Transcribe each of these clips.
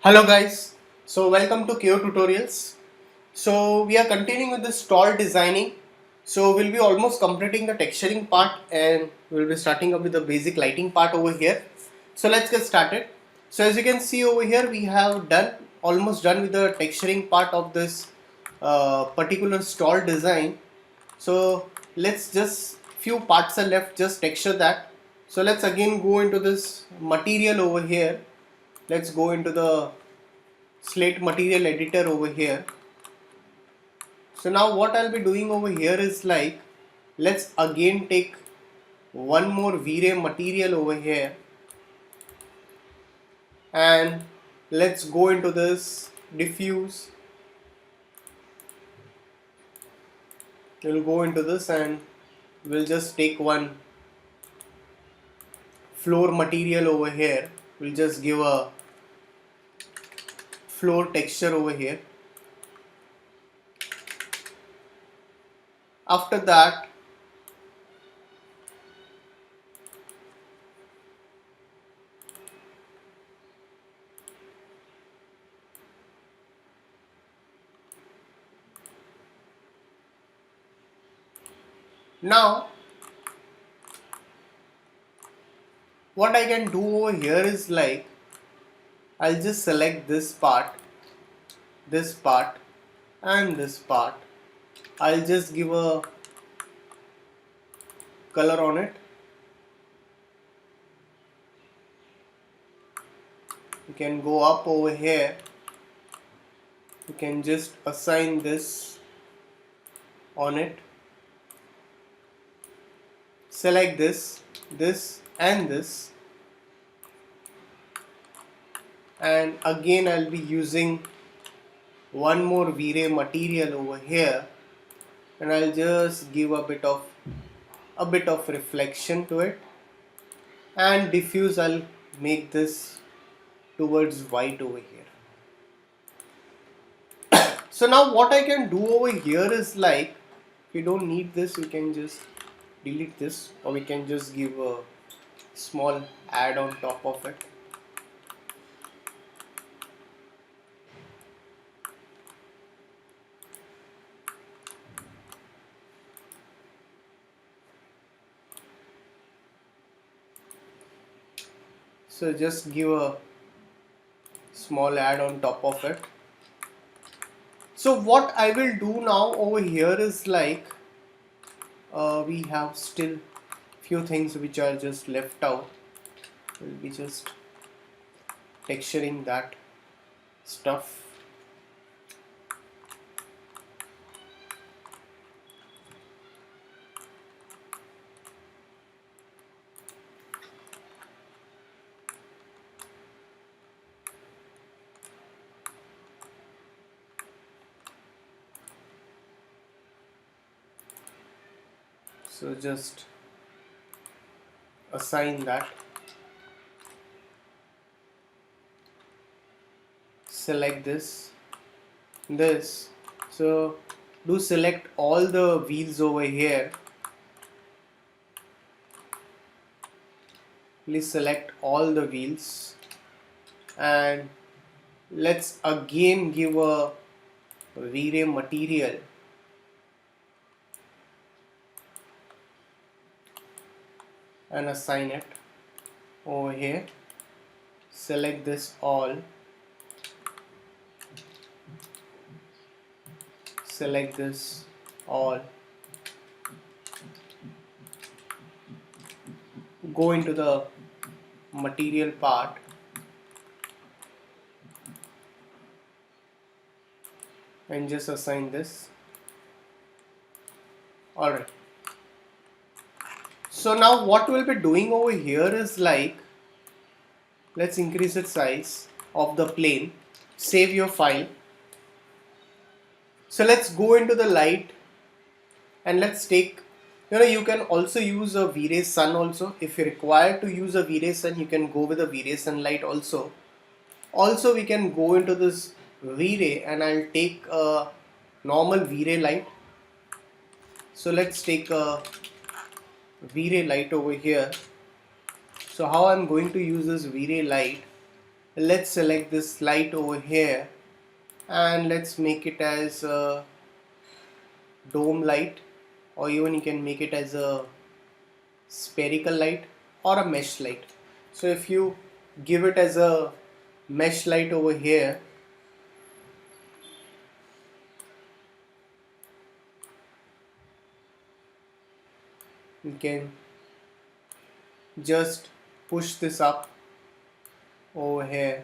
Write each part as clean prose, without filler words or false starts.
Hello guys, so welcome to KO Tutorials. So we are continuing with the stall designing. So we'll be almost completing the texturing part and we'll be starting up with the basic lighting part over here. So let's get started. So as you can see over here, we have almost done with the texturing part of this particular stall design. So let's just few parts are left, just texture that. So let's again go into this material over here. Let's go into the slate material editor over here. So now what I'll be doing over here is like, let's again take one more Vray material over here and let's go into this diffuse. We'll go into this and we'll just take one floor material over here. We'll just give a floor texture over here. After that, now what I can do over here is like, I'll just select this part and this part. I'll just give a color on it. You can go up over here. You can just assign this on it. Select this and this. And again I'll be using one more Vray material over here. And I'll just give a bit of reflection to it. And diffuse, I'll make this towards white over here. So now what I can do over here is like, if you don't need this, you can just delete this, or we can just give a small add on top of it. So just give a small add on top of it. So what I will do now over here is like, we have still few things which are just left out. We'll be just texturing that stuff. So just assign that. Select this. So do select all the wheels over here. Please select all the wheels and let's again give a Vray material. And assign it over here. Select this all. Select this all. Go into the material part. And just assign this. Alright. So now what we'll be doing over here is like, let's increase the size of the plane. Save your file. So let's go into the light and let's take, you can also use a Vray sun also. If you're required to use a Vray sun, you can go with a Vray sunlight also. Also we can go into this Vray and I'll take a normal Vray light. So let's take a Vray light over here. So how I'm going to use this Vray light let's select this light over here and let's make it as a dome light, or even you can make it as a spherical light or a mesh light. So if you give it as a mesh light over here, you can just push this up over here.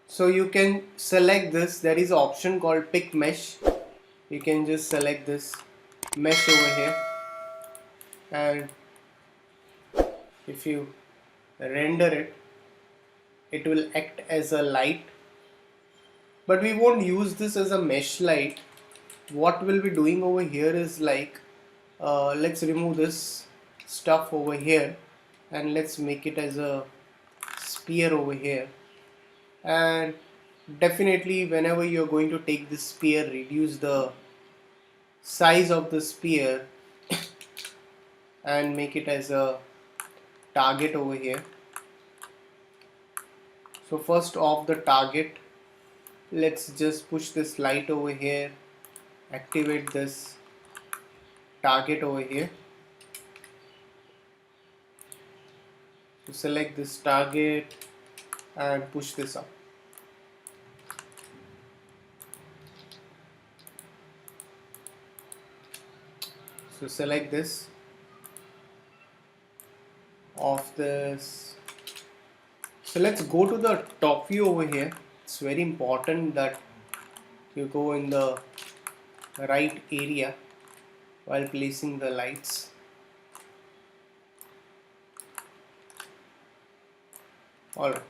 So you can select this. There is an option called pick mesh. You can just select this mesh over here, and if you render it, it will act as a light. But we won't use this as a mesh light. What we'll be doing over here is like, let's remove this stuff over here and let's make it as a sphere over here. And definitely whenever you're going to take this sphere, reduce the size of the sphere and make it as a target over here. So first off the target, let's just push this light over here, activate this target over here. So select this target and push this up. So select this, off this. So let's go to the top view over here. It's very important that you go in the right area while placing the lights. Alright.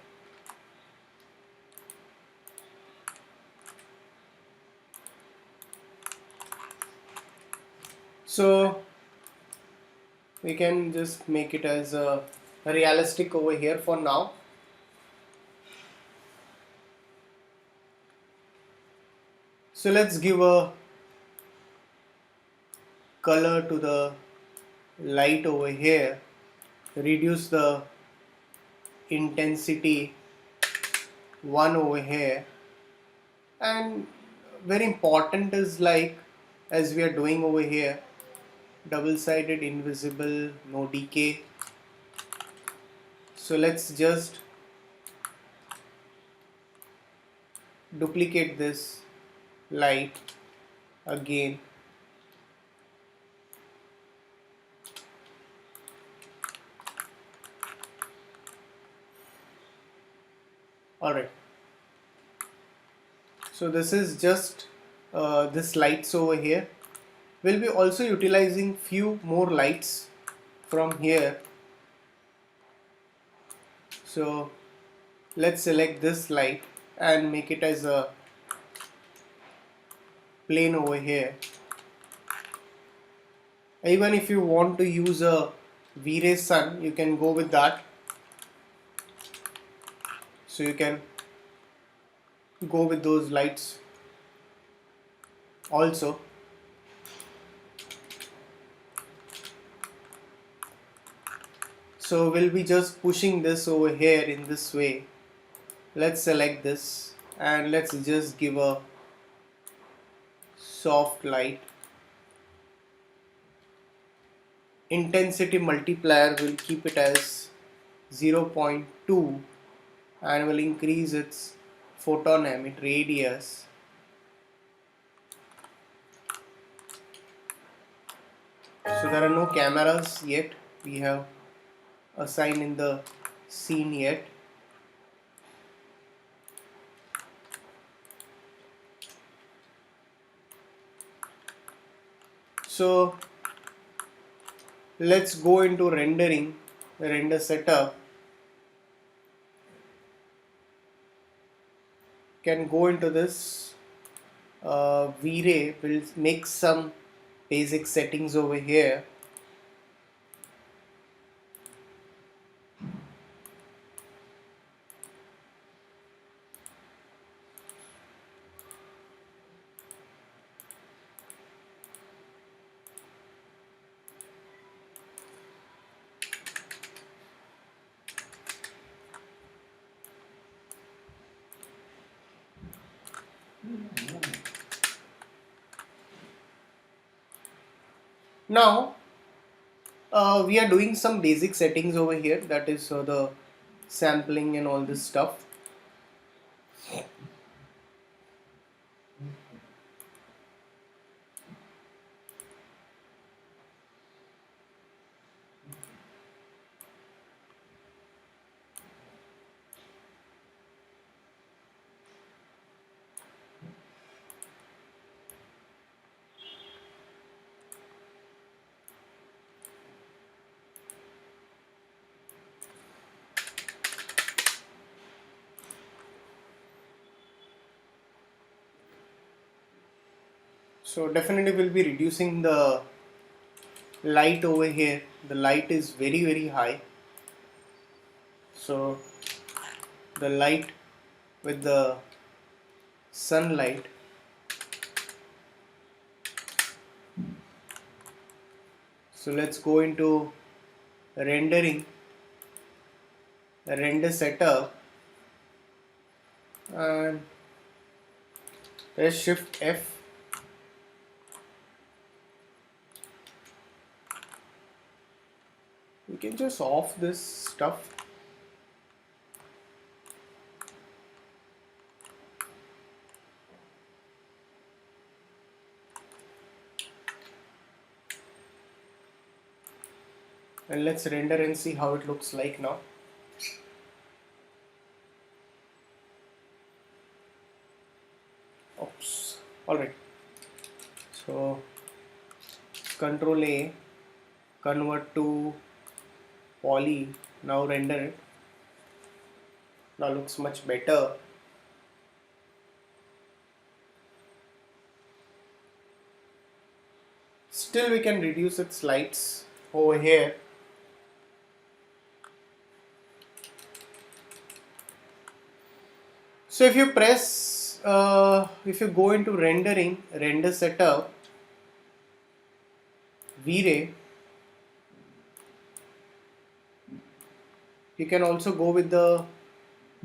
So we can just make it as a realistic over here for now. So let's give a color to the light over here, reduce the intensity 1 over here, and very important is like, as we are doing over here, double-sided invisible, no decay. So let's just duplicate this light again. Alright, so this is just this lights over here. We'll be also utilizing few more lights from here. So let's select this light and make it as a plane over here. Even if you want to use a Vray sun, you can go with that. So you can go with those lights also. So we'll be just pushing this over here in this way. Let's select this and let's just give a soft light. Intensity multiplier, will keep it as 0.2 and will increase its photon emit radius. So there are no cameras yet we have assigned in the scene yet. So let's go into rendering, render setup. Can go into this Vray, will make some basic settings over here. Now we are doing some basic settings over here, that is the sampling and all this stuff. So definitely we'll be reducing the light over here. The light is very high, so the light with the sunlight, so let's go into rendering, render setup, and press shift F. We can just off this stuff. And let's render and see how it looks like now. Oops. Alright. So Control A, convert to poly, now render it. Now looks much better. Still we can reduce its lights over here. So if you press, if you go into rendering, render setup, Vray, you can also go with the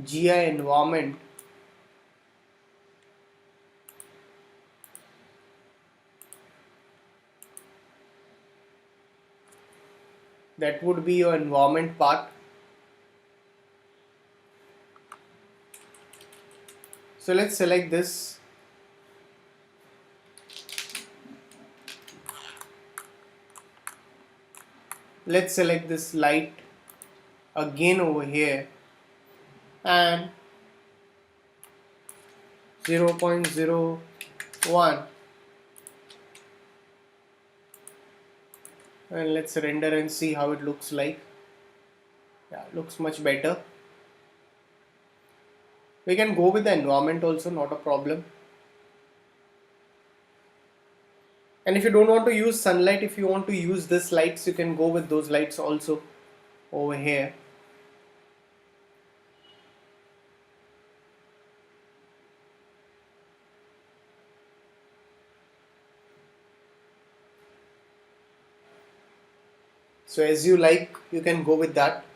GI environment. That would be your environment part. So let's select this. Let's select this light again over here and 0.01, and let's render and see how it looks like. Yeah, looks much better. We can go with the environment also, not a problem. And if you don't want to use sunlight, if you want to use this lights, you can go with those lights also over here. So as you like, you can go with that.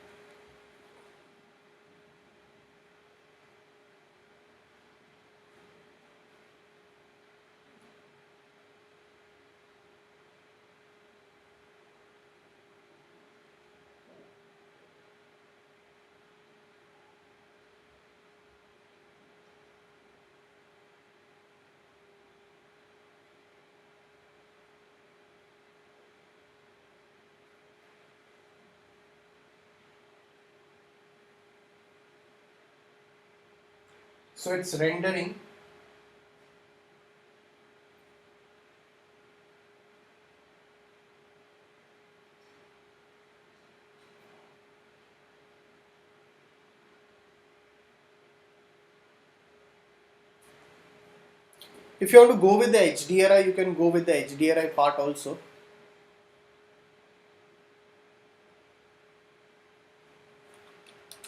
So it's rendering. If you want to go with the HDRI, you can go with the HDRI part also.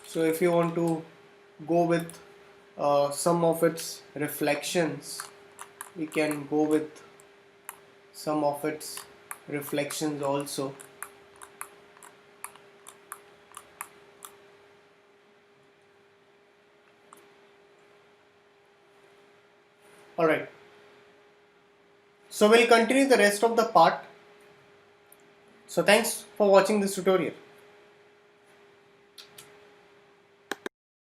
So if you want to go with some of its reflections, we can go with some of its reflections also. Alright, so we'll continue the rest of the part. So thanks for watching this tutorial.